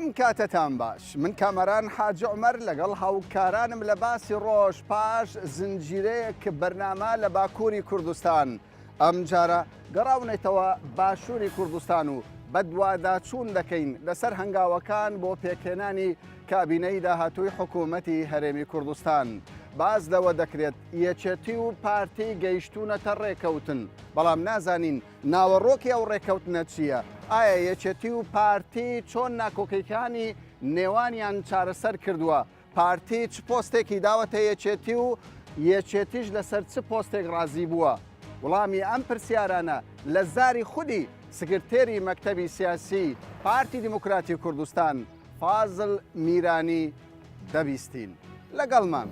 سلام كاتتان باش من كامران حاج عمر لقل هاوکارانم لە باسی ڕۆژ پاش زنجیرەیەک بەرنامە لە باکووری کوردستان ئەم جارە گەڕاونێتەوە باشووری کوردستان و بەدواداچوون دەکەین لەسەر هەنگاوەکان بۆ پێکهێنانی کابینەی داهاتووی حکوومەتی هەرێمی کوردستان باز لەوە دەکرێت یەکێتی و پارتی گەیشتوونەتە ڕێکەوتن بەڵام نازانین ناوەڕۆکی ئەو ڕێکەوتنە چییە؟ ئایا یەکێتی و پارتی چۆن ناکۆکیەکانی نێوانیان چارەسەر کردووە؟ پارتی چ پۆستێکی داوەتە یەکێتی و یەکێتیش لەسەر چ پۆستێک ڕازی بووە؟ وەڵامی ئەم پرسیارانە لە زاری خودی سکرتێری مەکتەبی سیاسی پارتی دیموکراتی کوردستان فازڵ میرانی دەبیستین لەگەڵمان.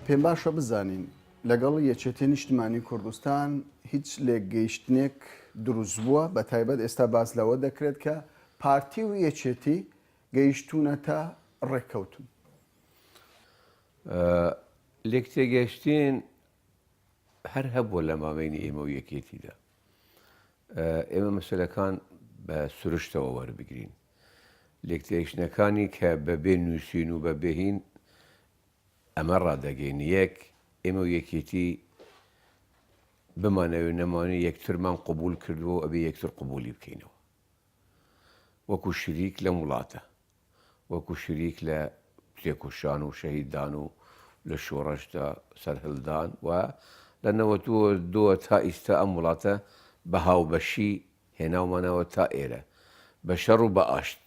پێم باشە بزانین لەگەڵ یەکێتی نیشتیمانی کوردستان هیچ لێکگەیشتنێک دروست بووە بە تایبەت ئێستا باس لەوە دەکرێت کە پارتی و یەکێتی گەیشتوونەتە ڕێککەوتن. لێک تێگەشتین هەر هەبووە لە ماوەینی ئێمە و یەکێتیدا ئێمە مەسەلەکان بە سروشتەوە وەربگرین لێک تێگەشتنەکانی کە بەبێ نووسین و بەبێهین ئەمە ڕادەگەین یەک ئێمە و یەکێتی بمانەوێ نەمانێ یەکترمان قبول کردووە ئەبێ یەکتر قبولی بکەینەوە وەکو شریک لەم وڵاتە وەکو شریک لە تێکۆشان و شەهیددان و لە شۆڕەشدا سەرهەڵدان و لە 92 تا ئیستا ئەم وڵاتە بە هاوبەشی هێناومانەوە تا ئێرە بە شەڕ و بە ئاشت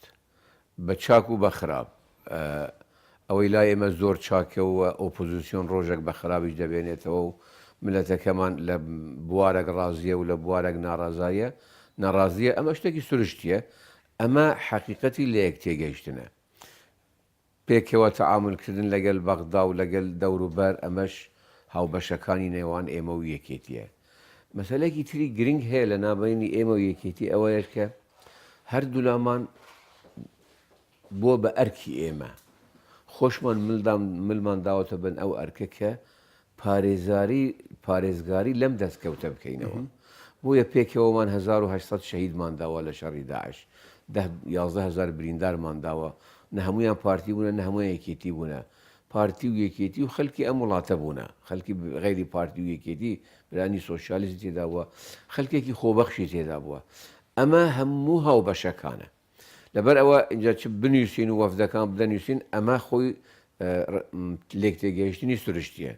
بە چاک و بە خراپ ئەوەی لای ئێمە زۆر چاکەوە ئۆپۆزیسیۆن ڕۆژێک بە خراپیش دەبێنێتەوە و ملەتەکەمان لە بوارێک ڕازیە و لە بوارێک ناڕازیە ئەمە شتێکی سروشتیە ئەمە حەقیقەتی لە یەک تێگەیشتنە پێکەوە تەعاملکردن لەگەل بەغدا و لەگەل دەوروبەر ئەمەش هاوبەشەکانی نێوان ئێمە و یەکێتیە. مەسەلەیەکی تری گرنگ هەیە لە ناوبەینی ئێمە و یەکێتی ئەوەیە کە هەردوو لامان بۆ بە ئەرکی ئێمە خۆشمان ملمان داوەتە بن ئەو ئەرکە کە پارێزگاری لەم دەستکەوتە بکەینەوە بۆیە پێکەوەمان 1800 شەهیدمان داوە لە شەڕی داعش 11,000 بریندارمان داوە نە هەمویان پارتی بوونە نە هەمووان یەکێتی بوونە پارتی و یەکێتی و خەڵکی ئەم وڵاتە بوونە خەڵکی غەیری پارتی و یەکێتی برانی سۆشیالیستی تێدا بووە خەڵکێکی خۆبەخشی تێدا بووە ئەمە هەموو هاوبەشەکانە لەبەر ئەوە اینجا چ بنووسین و وەفدەکان بدەنووسین ئەمە خۆی لێک تێگەیشتنی سروشتیە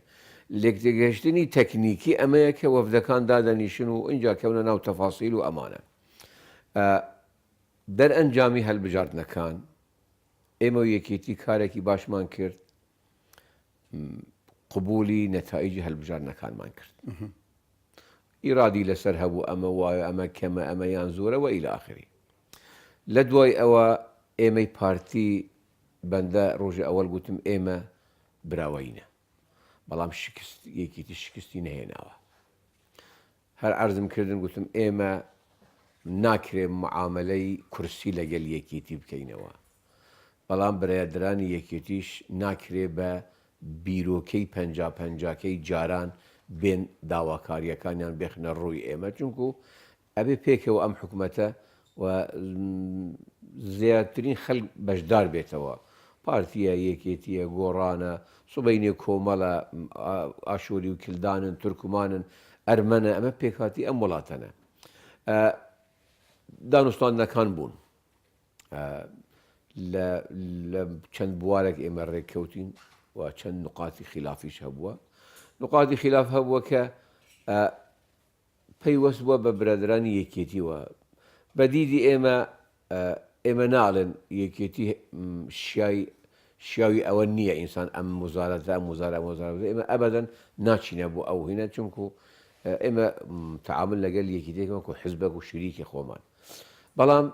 لێک تێگەیشتنی تەکنیکی ئەمەیە کە وەفدەکان دادەنیشن و اینجا کەونە ناو تەفاسیل و ئەمانە دەرئەنجامی هەڵبژاردنەکان ئێمە و یەکێتی کارێکی باشمان کرد قبولی نەتائیجی هەڵبژاردنەکانمان کرد ئیرادی لەسەر هەبوو ئەمە وایە ئەمە کەمە ئەمە یان زۆرەوە ئیلە ئاخری لە دوای ئەوە ئێمەی پارتی بەندە ڕۆژی ئەوەل گوتم ئێمە براوەینە بەڵام یەکێتی شکستی نەهێناوە هەر عەرزم کردن گوتم ئێمە ناکرێ معاملەی کورسی لەگەل یەکێتی بکەینەوە بەڵام بەرایەدرانی یەکێتیش ناکرێ بە بیرۆکەی 50-50کەی جاران بێن داواکاریەکانیان بێخنە ڕووی ئێمە چونکو ئەبێ پێکەوە ئەم حکوومەتە و زیاترین خەڵک بەشدار بێتەوە پارتیە یەکێتیە گۆڕانە سوبەینێ کۆمەڵە ئاشوری و کلدانن تورکمانن ئەرمەنە ئەمە پێکهاتی ئەم وڵاتەنە دانوستاندنەکان بوون لە چەند بوارێک ئێمە ڕێککەوتین و چەند نقاتی خلافیش هەبووە نقاتی خلاف هەبووە کە پەیوەست بووە بە برادرانی یەکێتیوە بەدیدی ئێمە ناڵێن یەکێتی شیاوی ئەوە نییە ئینسان ئەم مزارەتە مزارە ئێمە ئەبەدەن ناچینە بۆ ئەو هینە چونکو ئێمە تەعامل لەگەل یەکێتێک وەکو حیزبێک و شریکی خۆمان بەڵام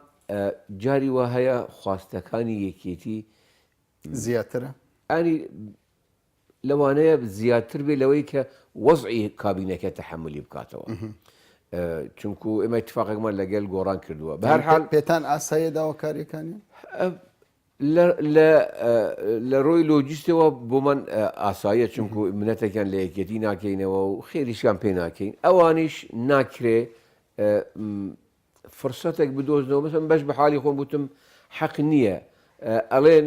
جاری وا هەیە خواستەکانی یەکێتی زیاترە ئانی لەوانەیە زیاتر بێ لەوەی کە وەزعی کابینەکە تەحملی بکاتەوە چونکو ئێمە اتفاقێکمان لەگەل گۆڕان کردووە بە هەر حاڵ پێتان ئاساییە داواکاریەکانی لە ڕۆی لۆجیستەوە بۆمان ئاساییە چونکو منەتێکیان لە یەکێتی ناکەینەوە و خێریشیان پێ ناکەین ئەوانیش ناکرێ فرصتك بدۆزنەوە مثلا بەش بە حالی خۆم گوتم حەق نییە ئەڵێن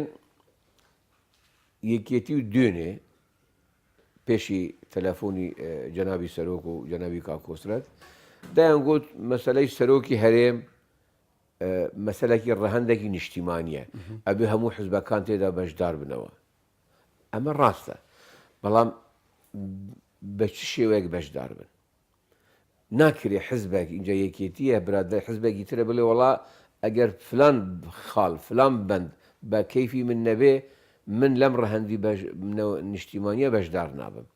یەکێتی و دوێنێ پێشی تەلەفۆنی جەنابی سەرۆک و جەنابی کاکۆسرەت دایان گوت مەسەلەی سەرۆکی هەرێم مەسەلێکی ڕەهەندێکی نیشتیمانیە ئەبێ هەموو حزبەکان تێدا بەشدار بنەوە ئەمە ڕاستە بەڵام بە چ شێوەیەک بەشدار بن ناکرێ حزبێک اینجا یەکێتیە برادە حزبێکی ترە بڵێ وڵا ئەگەر فلان خاڵ فلان بند بە کەیفی من نەبێ من لەم ڕەهەندی نیشتیمانیە بەشدار نابم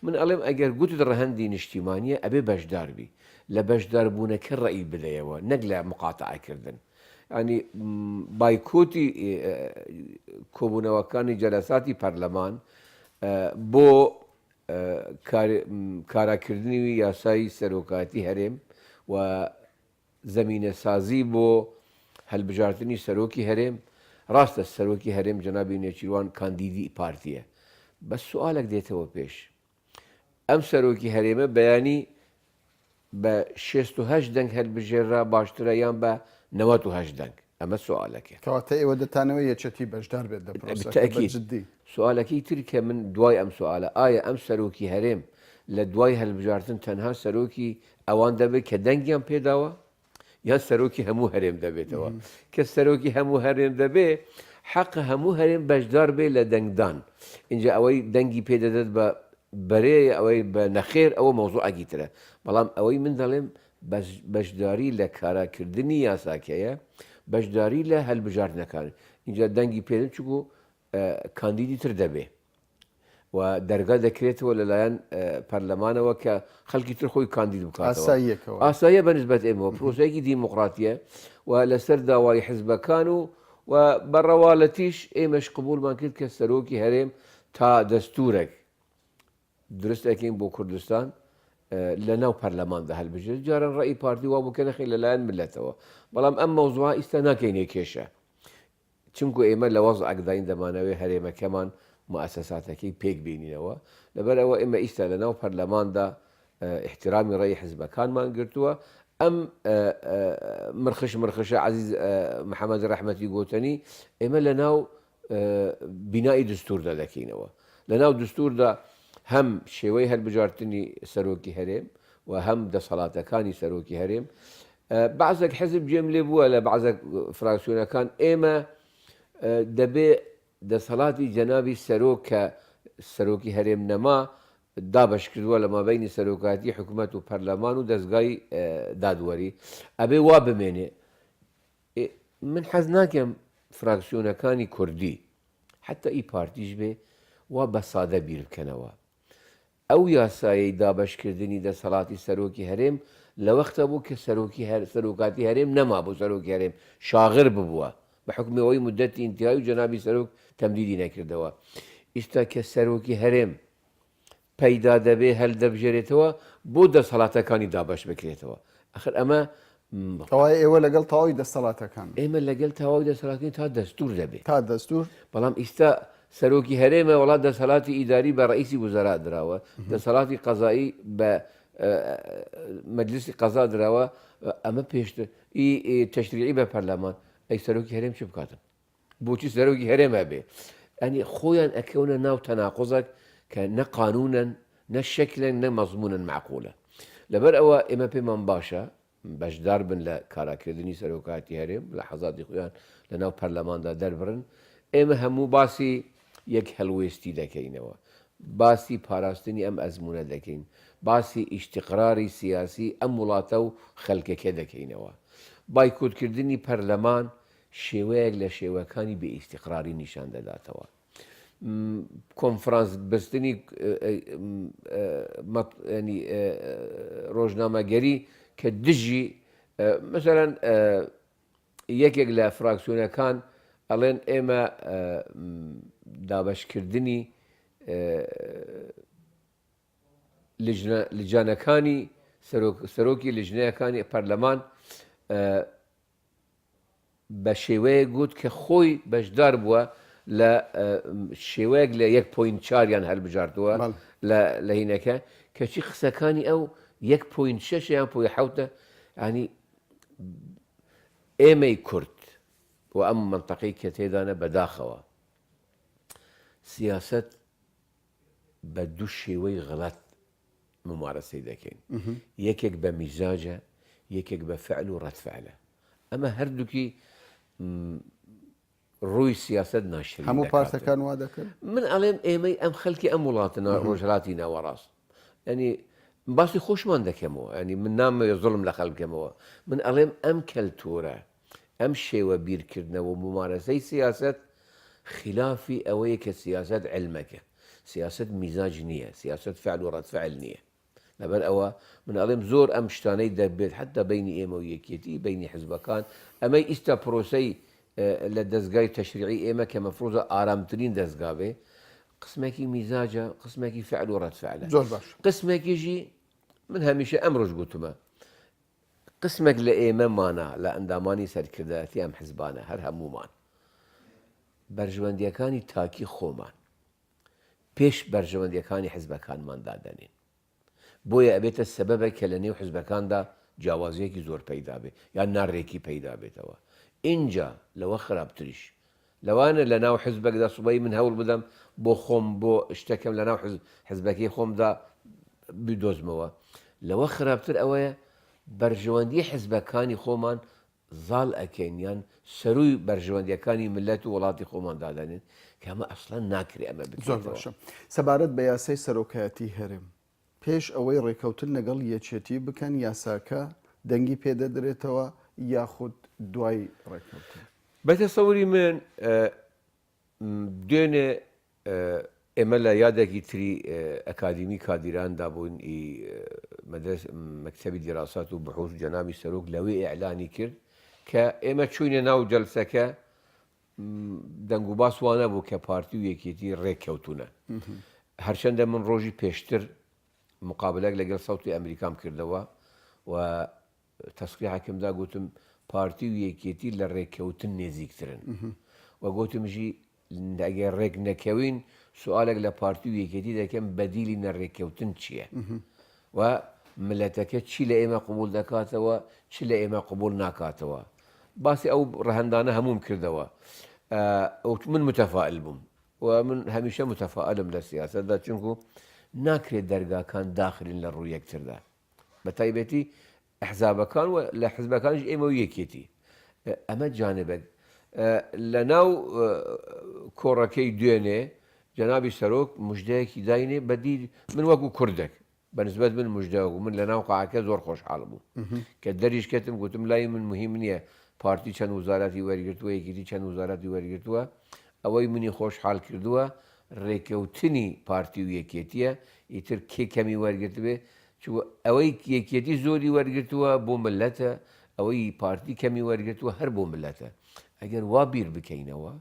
من ئەڵێم ئەگەر گوتت ڕەهەندی نیشتیمانیە ئەبێ بەشداربی لە بەشداربوونەکە ڕەئی بدەیەوە نەک لە مقاتعکردن ینی بایکۆتی کۆبوونەوەکانی جەلەساتی پەرلەمان بۆ کاراکردنی یاسایی سەرۆکاتی هەرێم و زەمینە سازی بۆ هەلبژاردننی سەرۆکی هەرێم ڕاستە سەرۆکی هەرێم جەنابی نێچیروان کاندیدی پارتیە بە سوالێک دێتەوە پێش ئەم سەرۆکی هەرێمە بەیانی بە 68 دەنگ هەلبژێرا باشترە یان بە 98 دەنگ ئەمە سوالەکە کەواتە ئێوە دەتانەوە یەکێتی بەشدار بێت جددی سوالەکەی تر کە من دوای ئەم سوالە ئایا ئەم سەرۆکی هەرێم لە دوای هەلبژاردن تەنها سەرۆکی ئەوان دەبێت کە دەنگیان پێداوە یان سەرۆکی هەموو هەرێم دەبێتەوە کە سەرۆکی هەموو هەرێم دەبێ حەق هەموو هەرێم بەشدار بێ لە دەنگدان اینجا ئەوەی دەنگی پێدەدەت بە بەرێ ئەوەی بە نەخێر ئەوە مۆزوعەکی ترە بەڵام ئەوەی من دەڵێم بەشداری لە کاراکردنی یاساکەیە بەشداری لە هەلبژاردنەکان اینجا دەنگی پێدن چکو کاندیدی تر دەبێ و دەرگا دەکرێتەوە لەلایەن پەرلەمانەوە کە خەڵکی تر خۆی کاندید بکاتەوە ئاساییە بەنسبەت ئێمەوە پرۆسەیەکی دیموقراتیە و لەسەر داوای حزبەکان و بەڕەواڵەتیش ئێمەش قبولمان کرد کە سەرۆکی هەرێم تا دەستورێک درست ئەکەین بۆ کوردستان لە ناو پەرلەماندا هەلبژێت جاران ڕێی پارتی وا بکە نەخی لەلایەن ملەتەوە بەڵام ئەم مەوزوعە ئیستا ناکەینێ کێشە چونکو ئێمە لە وەز ئەگداین دەمانەوێت هەرێمەکەمان مؤسساتەکەی پێک بینینەوە لەبەرەوە ئێمە ئیستا لە ناو پەرلەماندا احترامی ڕێی حزبەکانمان گرتووە ئەم مرخشە عزیز محەممەد ڕەحمەتی گۆتەنی ئێمە لە ناو بینایی دستوردا دەکەینەوە لە ناو دستوردا هەم شێوەی هەلبژاردننی سەرۆکی هەرێم و هەم دەسەڵاتەکانی سەرۆکی هەرێم بەعزێک حزب جێم لێ بووە لە بەعزێک فراکسیۆنەکان ئێمە دەبێ دەسەڵاتی جەنابی سەرۆک کە سەرۆکی هەرێم نەما دابش کردووە لە مابینی سەرۆکاتی حکوومەت و پەرلەمان و دەستگای دادوەری ئەبێ وا بمێنێ من حەز ناکەم فراکسیۆنەکانی کوردی حتا ئی پارتیش بێ وا بە سادە بیر بکەنەوە ئەو یاسایی دابشکردنی دەسەڵاتی سەرۆکی هەرێم لە وەختە بوو کە سەرۆکاتی هەرێم نەما بۆ سەرۆکی هەرێم شاغر ببووە بە حکومەوەی مدەتی ئینتیهای و جەنابی سەرۆک تەمدیدی نەکردەوە ئیستا کە سەرۆکی هەرێم پەیدا دەبێ هەل دەبژێرێتەوە بۆ دەسەڵاتەکانی دابش بکرێتەوە ئەخر ئەمە ئەوای ئێوە لەگەڵ تەواوی دەسەڵاتەکان ئێمە لەگەڵ تەواوی دەسەڵاتەکانی تا دەستور دەبێت تا دەستور بەڵام ئیستا سەرۆکی هەرێمە وڵات دەسەڵاتی ئیداری بە ڕئیسی وزەرا درراوە دەسەڵاتی قەزایی بە مەجلیسی قەزا درراوە ئەمە پێشتر تەشریعی بە پەرلەمان ئەی سەرۆکی هەرێم چ بکاتن بۆچی سەرۆکی هەرێمە بێ ئەنی خۆیان ئەکەونە ناو تەناقۆزێک کە نە قانونن نە شەکلن نە مەزمونن معقولە لەبەر ئەوە ئێمە پێمان باشە بەشدار بن لە کاراکردنی سەرۆکاتی هەرێم لە حەزاتی خۆیان لە ناو پەرلەماندا دەربڕن ئێمە هەموو باسی یەک هەلوێستی دەکەینەوە باسی پاراستنی ئەم ئەزمونە دەکەین باسی ئیشتیقراری سیاسی ئەم وڵاتە و خەلکەکە دەکەینەوە بایکۆتکردنی پەرلەمان شێوەیەک لە شێوەکانی بێ ئیستیقراری نیشان دەداتەوە کۆنفرانس بستنی ڕۆژنامەگەری کە دژی مەسەرەن یەکێک لە فراکسیۆنەکان ئەڵێن ئێمە دابشکردنی لجانەکانی سەرۆکی لژنەیەکانی پەرلەمان بە شێوەیە گوت کە خۆی بەشدار بووە لە شێوەیەک لە 1.4 یان هەلبژاردووە لە هینەکە کەچی قسەکانی ئەو 1.6 یان 1.7 ینی ئێمەی کورد و ئەم منطقەی کە تێدانە بەداخەوە سیاست بە دوو شێوەی غەڵەت ممارەسەی دەکەین یەکێک بە میزاجە یەکێک بە فعل و ڕەتفعلە ئەمە هەردووکی ڕووی سیاست ناشری هەموو پارتەکان وا دەکەن من ئەڵێم ئێمەی ئەم خەڵکی ئەم وڵاتە ڕۆژهەڵاتی ناوەڕاست ینی باسی خۆشمان دەکەمەوە ینی من نامەوێ زوڵم لە خەڵکەمەوە من ئەڵێم ئەم کەلتورە ئەم شێوە بیرکردنەوە و ممارەسەی سیاست خلافی ئەوەیە کە سیاست علمەکە سیاست میزاج نییە سیاست فعل و ڕەتفعل نییە لەبەر ئەوە من ئەڵێم زۆر ئەم شتانەی دەبێت حتا بینی ئێمە و یەکێتی بینی حزبەکان ئەمەی ئیستا پرۆسەی لە دەستگای تەشریعی ئێمە کە مەفروضە ئارامترین دەستگا بێ قسمێکی میزاجە قسمێکی فعل و ڕەتفعلە زۆر باش قسمێکیژی من هەمیشە ئەم ڕۆژ گوتمە قسمێک لە ئێمەمانە لە ئەندامانی سەرکردایەتی ئەم حزبانە هەر هەمومان بەرژەوەندیەکانی تاکی خۆمان پێش بەرژەوەندیەکانی حزبەکانمان دادەنین بۆیە ئەبێتە سەبەبە کە لە نێو حزبەکاندا جیاوازیەکی زۆر پەیدا بێت یان ناڕێکی پەیدا بێتەوە اینجا لەوە خراپتریش لەوانە لە ناو حزبێکدا سوبەی من هەوڵ بدەم بۆ خۆم بۆ شتێکم لە ناو حزبەکەی خۆمدا بدۆزمەوە لەوە خراپتر ئەوەیە بەرژەوەندی حزبەکانی خۆمان زاڵ ئەکەین یان سەروی بەرژەوەندیەکانی ملەت و وڵاتی خۆمان دادانێت کە ئەمە ئەسڵەن ناکرێ ئەمە زۆر باشە سەبارەت بە یاسای سەرۆکایەتی هەرێم پێش ئەوەی ڕێکەوتن لەگەڵ یەکێتی بکەن یاساکە دەنگی پێدەدرێتەوە یاخود دوای ڕێکەوتن بەتەسەوری من دوێنێ ئێمە لە یادێکی تری ئەکادیمی کادیراندا بوون مەکتەبی دیراسات و بحوث جەنابی سەرۆک لەوەی ئیعلانی کرد کە ئێمە چوینە ناو جەلسەکە دەنگ و باس وانە بوو کە پارتی و یەکێتی ڕێککەوتونە هەرچەندە من ڕۆژی پێشتر مقابلەك لەگەڵ سەوتی ئەمریکام کردەوە و تەسقیحەکەمدا گوتم پارتی و یەکێتی لە ڕێککەوتن نێزیکترن و گوتمژی ئەگەر ڕێک نەکەوین سوالێک لە پارتی و یەکێتی دەکەم بەدیلی نەڕێککەوتن چییە و ملەتەکە چی لە ئێمە قبول دەکاتەوە چی لە ئێمە قبول ناکاتەوە باسی ئەو ڕەهەندانە هەموم کردەوە من متەفائل بووم و من هەمیشە متەفائلم لە سیاسەتدا چونکو ناکرێت دەرگاکان داخلین لە ڕوو یەکتردا بە تایبەتی ئەحزابەکان و لە حزبەکانش ئێمە و یەکێتی ئەمە جانبێت لە ناو کۆڕەکەی دوێنێ جەنابی سەرۆک موژدەیەکی داینێ بەدی من وەکو کوردێک بەنسبەت من موژدەوە من لە ناو قاعەکە زۆر خۆشحاڵ بوو کە دەریش کەتم گوتم لای من مهم نییە پارتی چەند وزاراتی وەرگرتووە یەکێتی چەند وزاراتی وەرگرتووە ئەوەی منی خۆشحاڵ کردووە ڕێکەوتنی پارتی و یەکێتیە ئیتر کێ کەمی وەرگرتبێ ئەوەی یەکێتی زۆری وەرگرتووە بۆ ملەتە ئەوەی پارتی کەمی وەرگرتووە هەر بۆ ملەتە ئەگەر وا بیر بکەینەوە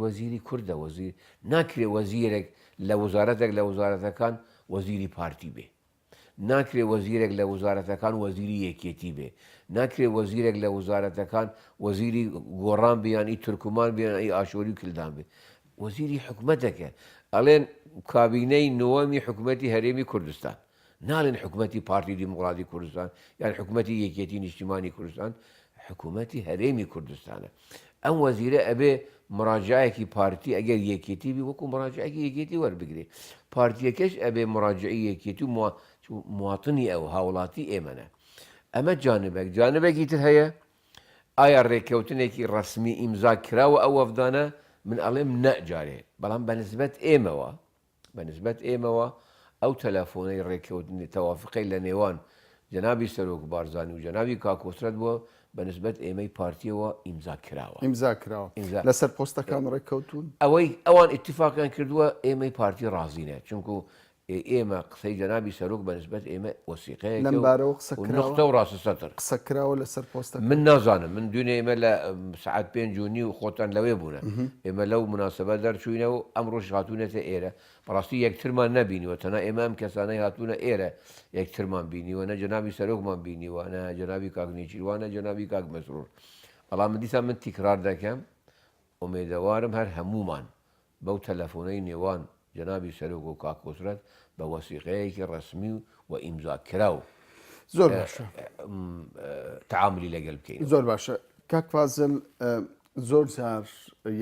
وەزیری کوردە وەزیر ناکرێ وەزیرێک لە وزارەتێک لە وزارەتەکان وەزیری پارتی بێ ناکرێ وەزیرێک لە وزارەتەکان وەزیری یەکێتی بێ ناکرێ وەزیرێک لە وزارەتەکان وەزیری گۆڕان بیانی تورکمان بیان ئەی ئاشۆری و کلدان بێ وەزیری حکومەتەکە ئەڵێن کابینەی نۆەمی حکوومەتی هەرێمی کوردستان ناڵێن حکوومەتی پارتی دیموکراتی کوردستان یان حکوومەتی یەکێتی نیشتیمانی کوردستان حکوومەتی هەرێمی کوردستانە ئەم وەزیرە ئەبێ مراجعەکی پارتی ئەگەر یەکێتی بی وەکو مراجعەکی یەکێتی وەربگرێ پارتیەکەش ئەبێ مراجعی یەکێتی و مواتنی ئەو هاوڵاتی ئێمەنە ئەمە جانبێکی تر هەیە ئایا ڕێککەوتنێکی ڕسمی ئیمزا کراوە ئەو وەفدانە من ئەڵێم نەجارێ بەڵام بەنسبەت ئێمەوە ئەو تەلەفۆنەی ڕێککەوتنی تەوافقی لە نێوان جەنابی سەرۆک بارزانی و جەنابی کاکۆسرەت بووە بەنسبەت ئێمەی پارتیەوە ئیمزا کراوە لەسەر پۆستەکان ڕێککەوتون ئەوان ئیتیفاقیان کردووە ئێمەی پارتی ڕازینە چونکو ئێمە قسەی جەنابی سەرۆک بەنسبەت ئێمە وەسیقەیە لەمبارەوە نقطە و ڕاستەسەتر قسە کراوە لەسەر پۆستە من نازانم من دوێنێ ئێمە لە سعات 5:30 و خۆتان لەوێ بوونە ئێمە لەو مناسبە دەرچوینەوە ئەمڕۆژ هاتوونەتە ئێرە بەڕاستی یەکترمان نەبینیوە تەنها ئێمە ئەم کەسانەی هاتوونە ئێرە یەکترمان بینیوە نە جەنابی سەرۆکمان بینیوە نە جەنابی کاک نێچیروانە جەنابی کاک مەسرور بەڵام من دیسان من تیکرار دەکەم ئومێدەوارم هەر هەمومان بەو تەلەفۆنەی نێوان جەنابی سەرۆک و کاکۆسرەت بە وەسیقەیەکی ڕسمی و ئیمزا کراو زۆر باشە تعاملی لەگەڵ بکەین. زۆر باشە کاک فازل زۆر جار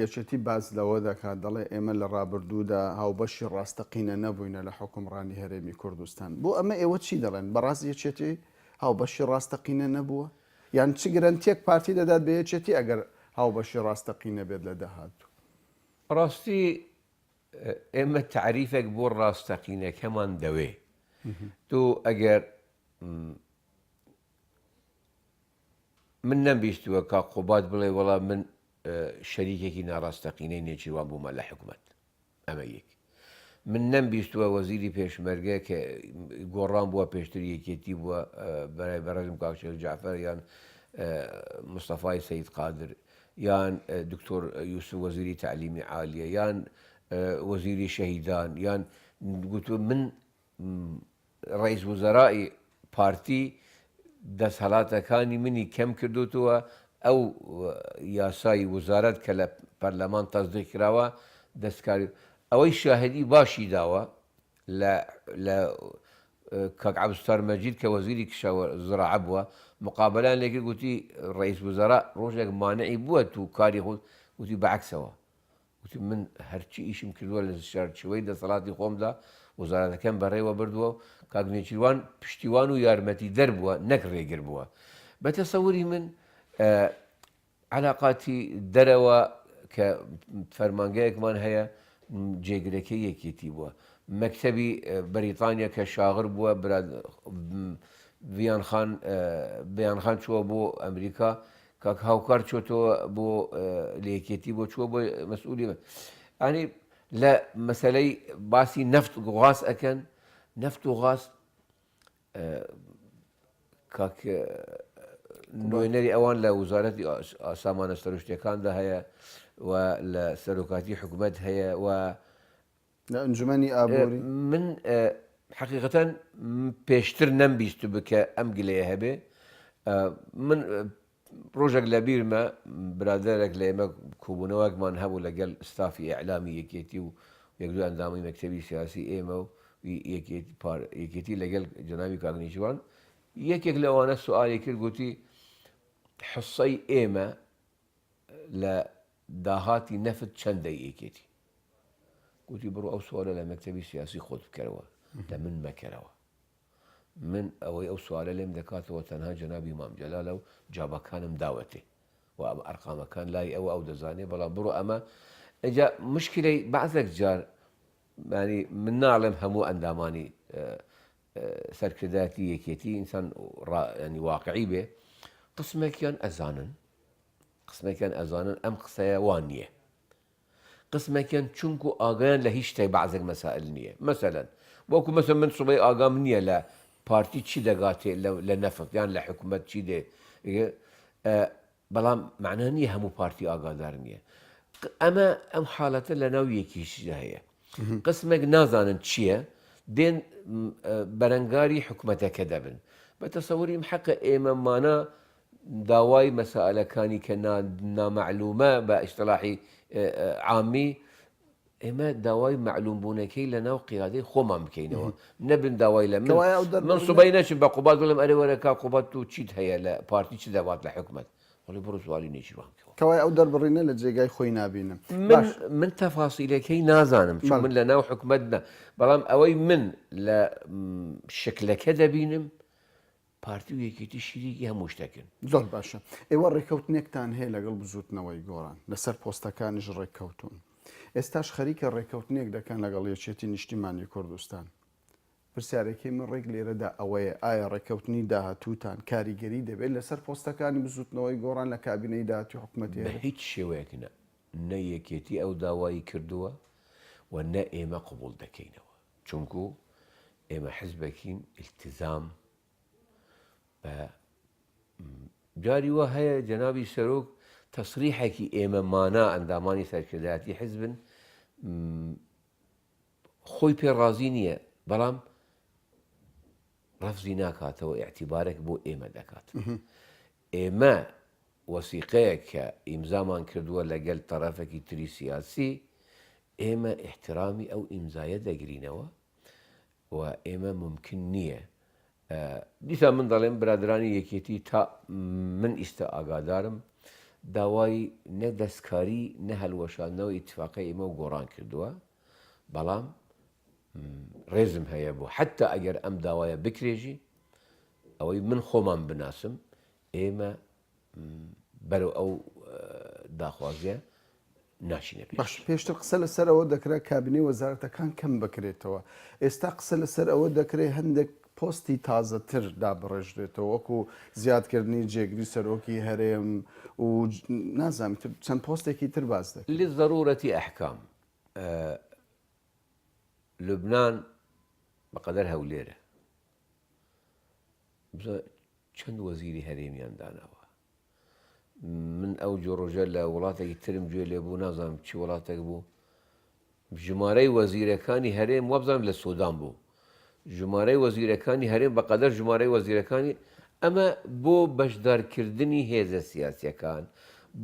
یەکێتی باز لەوە دەکات دەڵێ ئێمە لە ڕابردوودا هاوبەشی ڕاستەقینە نەبووینە لە حکومڕانی هەرێمی کوردستان بۆ ئەمە ئێوە چی دەڵێن بەڕاست یەکێتی هاوبەشی ڕاستەقینە نەبووە یان چ گرنتێک پارتی دەدات بە یەکێتی ئەگەر هاوبەشی ڕاستەقینە بێت لە داهاتوو ڕاستی ئێمە تعریفێک بۆ ڕاستەقینەکەمان دەوێ تو ئەگەر من نەمبیستووە کا قوبات بڵێ وەڵام من شەریکێکی ناڕاستەقینەی نێچیروان بوومە لە حکوومەت ئەمە یەک من نەمبیستووە وەزیری پێشمەرگە کە گۆڕان بووە پێشتر یەکێتی بووە بەرای بەڕێزم کاکشێر جعفەر یان مستەفای سەید قادر یان دکتۆر یوسف وەزیری تعلیمی عالیە یان وەزیری شەهیدان یان گوتو من ڕئیس وزەرای پارتی دەسەڵاتەکانی منی کەم کردوتەوە ئەو یاسای وزارەت کە لە پەرلەمان تەزدیق کراوە دەستکاری ئەوەی شاهدی باشی داوە لە کاک عەبدولستار مەجید کە وەزیری کشاوە زراعە بووە مقابلان لێکرد گوتی ڕئیس وزەرا ڕۆژێک مانعی بووە تو کاری خۆ گوتی بەعکسەوە گوتی من هەرچی ئیشم کردووە لە شارچوەی دەسەڵاتی خۆمدا وزارەتەکەم بەڕێوە بردووە کاک نێچیروان پشتیوان و یارمەتی دەربووە نەک ڕێگر بووە بە تەسەووری من علاقاتی دەرەوە کە فەرمانگەیەکمان هەیە جێگرەکەی یەکێتی بووە مەکتەبی بەریتانیا کە شاغر بووە بیانخان چووە بۆ ئەمریکا کاک هاوکار چۆتەوە بۆ لە یەکێتی بۆ چووە بۆ مەسئولی ئەنی لە مەسەلەی باسی نەفت و غاز ئەکەن نەفت و غاز کاک نوێنەری ئەوان لە وزارەتی سامانە سەرشتەکاندا هەیە و لە سەرۆکاتی حکوومەت هەیە و لە ئەنجومەنی ئابووری من حقیقەتەن پێشتر نەمبیست بکە ئەم گلەیە هەبێ من ڕۆژێک لە بیرمە برادەرێک لە ئێمە کوبوونەوەکمان هەبوو لەگەڵ ستافی ئەعلامی یەکێتی و یەک دوو ئەندامی مەکتەبی سیاسی ئێمە و یەکێتی لەگەڵ جەنابی کاک نێچیروان یەکێک لەوانە سوئالی کرد گوتی حسەی ئێمە لە داهاتی نەفت چەندە یەکێتی گوتی بڕۆ ئەو سوالە لە مەکتەبی سیاسی خۆت بکەرەوە لە من مەکەرەوە من ئەوەی ئەو سوالە لێم دەکاتەوە تەنها جەنابی مام جەلالە و جابەکانم داوەتێ و ئەمە ئەرقامەکان لای ئەو دەزانێ بەڵام بڕۆ ئەمە ئەجا مشکلەی بەعزێک جار ینی من ناڵێم هەموو ئەندامانی سەرکردایەتی یەکێتی ئینسان ینی واقعی بێ قسمێکیان ئەزانن ئەم قسەیە وان نییە قسمێکیان چونکو ئاگایان لە هیچ شتێک بەعزێک مەسائل نییە مەسەلەن وەکو مەسەن من سوبەی ئاگام نییە لە پارتی چی دەگاتێ لە نەفت یان لە حکوومەت چی دێ بەڵام معنە نییە هەموو پارتی ئاگادار نییە ئەم حاڵەتە لە ناو یەکیشدا هەیە قسمێک نازانن چییە دێن بەرەنگاری حکوومەتەکە دەبن بە تەسەووریم حەقە ئێمەمانە داوای مەسائلەکانی کە نامەعلومە بە ئیشتلاحی عامی ئێمە داوای معلوم بوونەکەی لە ناو قیادەی خۆمان بکەینەوە نەبن داوای لە من سوبەی نەچم بە قوبات بڵێم ئەرێ وەرەکا قوبات و چیت هەیە لە پارتی چ دەبات لە حکوومەت وەڵی بڕۆ سوالی نێچیروان بکەوە کەوای ئەو دەربڕینە لە جێگای خۆی نابینم من تەفاسیلەکەی نازانم چون من لە ناو حکوومەتدا بەڵام ئەوەی من لە شکلەکە دەبینم پارتی و یەکێتی شیرێکی هەموو شتەکەن زۆر باشە ئێوە ڕێکەوتنێکتان هەیە لەگەڵ بزوتنەوەی گۆڕان لەسەر پۆستەکانیش ڕێککەوتون ئێستاش خەریکە ڕێکەوتنێک دەکەن لەگەڵ یەکێتی نیشتیمانی کوردستان پرسیارێکی من ڕێک لێرەدا ئەوەیە ئایا ڕێکەوتنی داهاتووتان کاریگەری دەبێت لەسەر پۆستەکانی بزوتنەوەی گۆڕان لە کابینەی داهاتی حکوومەتی بە هیچ شێوەیەک نە یەکێتی ئەو داوایی کردووە و نە ئێمە قبول دەکەینەوە چونکو ئێمە حزبەکین ئیلتیزام بە جاری وە هەیە جەنابی سەرۆک تەسریحێکی ئێمە مانا ئەندامانی سەرکردایەتی حزبن خۆی پێڕازی نییە بەڵام ڕەفزی ناکاتەوە ئیعتیبارێک بۆ ئێمە دەکات ئێمە وەسیقەیەک کە ئیمزامان کردووە لەگەڵ تەرەفێکی تری سیاسی ئێمە احترامی ئەو ئیمزایە دەگرینەوە و ئێمە ممکن نییە دیسان من دەڵێم برادرانی یەکێتی تا من ئیستا ئاگادارم داوای نە دەستکاری نە هەلوەشاندنەوە ئیتفاقی ئێمە و گۆڕان کردووە بەڵام ڕێزم هەیە بوو حتا ئەگەر ئەم داوایە بکرێژی ئەوەی من خۆمان بناسم ئێمە بەرەو ئەو داخوازیە ناشینە باش پێشتر قسە لەسەرەوە دەکرێت کابینەی وەزارەتەکان کەم بکرێتەوە ئێستا قسە لەسەر ئەوە دەکرێت هەندێک پۆستی تازەتر دابڕێژرێتەوە وەکو زیادکردنی جێگری سەرۆکی هەرێم و نازانم چەند پۆستێکی تر باز دەکرێت لضرورة أحكام لبنان بەقەدەر هەولێرە چەند وەزیری هەرێمیان داناوە من ئەو جۆڕۆژە لە وڵاتێکی ترم گوێ لێبوو نازانم چی وڵاتێک بوو ژمارەی وەزیرەکانی هەرێم وەبزانم لە سۆدان بوو ژمارەی وەزیرەکانی هەرێم بەقەدەر ژمارەی وەزیرەکانی ئەمە بۆ بەشدارکردنی هێزە سیاسیەکان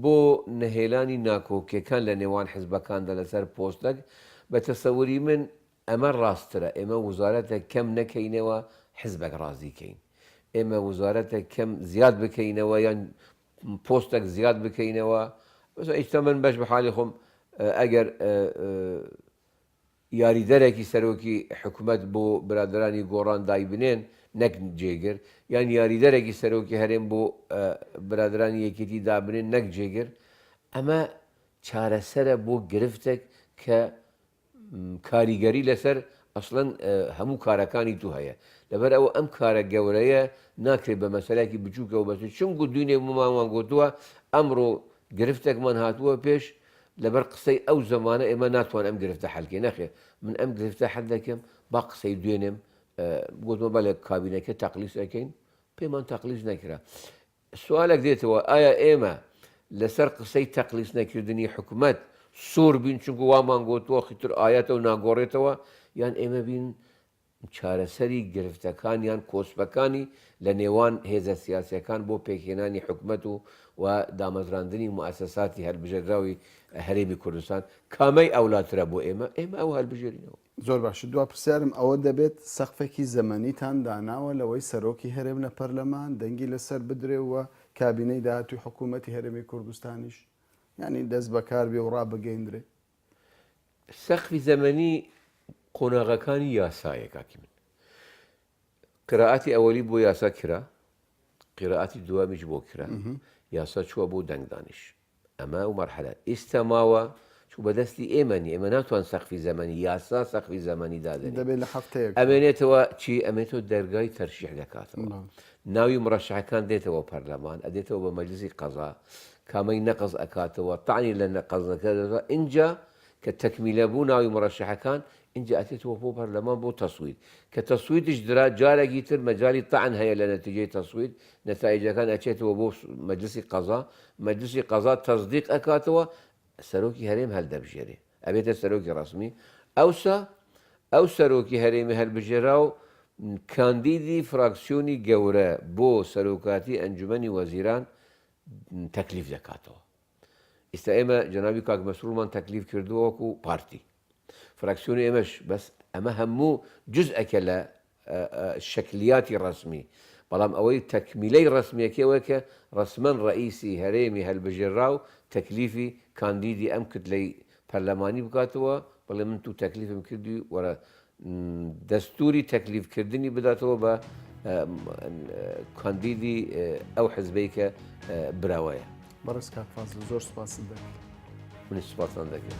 بۆ نەهێلانی ناکۆکیەکان لە نێوان حیزبەکاندا لەسەر پۆستێک بە تەسەووری من ئەمە ڕاستترە ئێمە وزارەتە کەم نەکەینەوە حیزبێک ڕازیکەین ئێمە وزارەتە کەم زیاد بکەینەوە یان پۆستێک زیاد بکەینەوە ئیستا من بەش بە حالی خۆم ئەگەر یاریدەرێکی سەرۆکی حکوومەت بۆ برادرانی گۆڕان دای بنێن نەک جێگر یان یاریدەرێکی سەرۆکی هەرێم بۆ برادرانی یەکێتی دابنێن نەک جێگر ئەمە چارەسەرە بۆ گرفتێک کە کاریگەری لەسەر ئەسڵەن هەموو کارەکانی تو هەیە لەبەر ئەوە ئەم کارە گەورەیە ناکرێت بە مەسەلاکی بچووکە و بەس چونکو دوینێ مامان گوتووە ئەمڕۆ گرفتێکمان هاتووە پێش لەبەر قسەی ئەو زمانە ئێمە ناتوان ئەم گرفتە حەلکێ نەخێ من ئەم گرفتە حەل دەکەم با قسەی دوێنێم گوتمە بەڵێ کابینەکە تەقلیس ئەەکەین پێمان تەقلیز نەکرا سوالێک دێتەوە ئایا ئێمە لەسەر قسەی تەقلیس نەکردنی حکوومەت سوور بین چونکو وامان گوتووە خیتر ئاەتە و ناگۆڕێتەوە یان ئێمە بین چارەسەری گرفتەکانیان کۆسبەکانی لە نێوان هێزە سیاسیەکان بۆ پێکهێنانی حکوومەت و دامەزراندنی موسساتی هەلبژێراوی هەرێمی کوردستان کامەی ئەولاترە بۆ ئێمە ئەو هەلبژێرینەوە زۆر باش دوا پرسیارم ئەوە دەبێت سەقفێکی زەمەنیتان داناوە لەوەی سەرۆکی هەرێم لە پەرلەمان دەنگی لەسەر بدرێەوە کابینەی داهاتوی حکوومەتی هەرێمی کوردستانیش ینی دەست بەکار بێ و ڕابگەیندرێ سەقفی زەمەنی قۆناغەکانی یاسایەکاکی من قراعاتی ئەوەلی بۆ یاسا کرا قراعاتی دوامیش بۆ کرا یاسا چووە بۆ دەنگدانیش ئەمە و مەرحەلە ئێستا ماوە چوو بەدەستی ئێمەنی ئێمە ناتوان سەقفی زەمەنی یاسا سەقفی زەمەنی دادەن دەبێت لە هەفتەیە ئەمێنێتەوە چی ئەمێتەوە دەرگای تەرشیح دەکاتەوە ناوی مڕەشەحەکان دێتەوە پەرلەمان ئەدێتەوە بە مەجلیسی قەزا کامەی نەقز ئەکاتەوە تاعنی لە نەقەزەکە دەدەوە اینجا کە تەکمیلە بوو ناوی مڕەشەحەکان اینجا ئەتێتەوە بۆ پەرلەمان بۆ تەسوید کە تەسویدش درا جارێکی تر مەجای تاعن هەیە لە نەتیجەی تەسوید نەتایجەکان ئەچێتەوە بۆ مەجلیسی قەزا مەجلیسی قەزا تەصدیق ئەکاتەوە سەرۆکی هەرێم هەلدەبژێرێ ئەبێتە سەرۆکی ڕەسمی ئەوسا ئەو سەرۆکی هەرێمی هەلبژێرا و کاندیدی فراکسیۆنی گەورە بۆ سەرۆکاتی ئەنجومەنی وەزیران تەکلیف دەکاتەوە ئێستا ئێمە جەنابی کاک مەسروورمان تەکلیف کردووە وەکو پارتی فراکسیۆنی ئێمەش بەس ئەمە هەموو جزئەکە لە شەکلیاتی ڕەسمی بەڵام ئەوەی تەکمیلەی ڕەسمیەکەوە کە ڕەسمەن ڕئیسی هەرێمی هەلبژێرا و تەکلیفی کاندیدی ئەم کتلەی پەرلەمانی بکاتەوە بەڵێ من تو تەکلیفم کردی وەرە دەستوری تەکلیفکردنی بداتەوە بە کاندیدی ئەو حزبەی کە براوەیە بەڕێز کاک فازڵ زۆر سوپاس دەکەم من سوپاسان دەکەم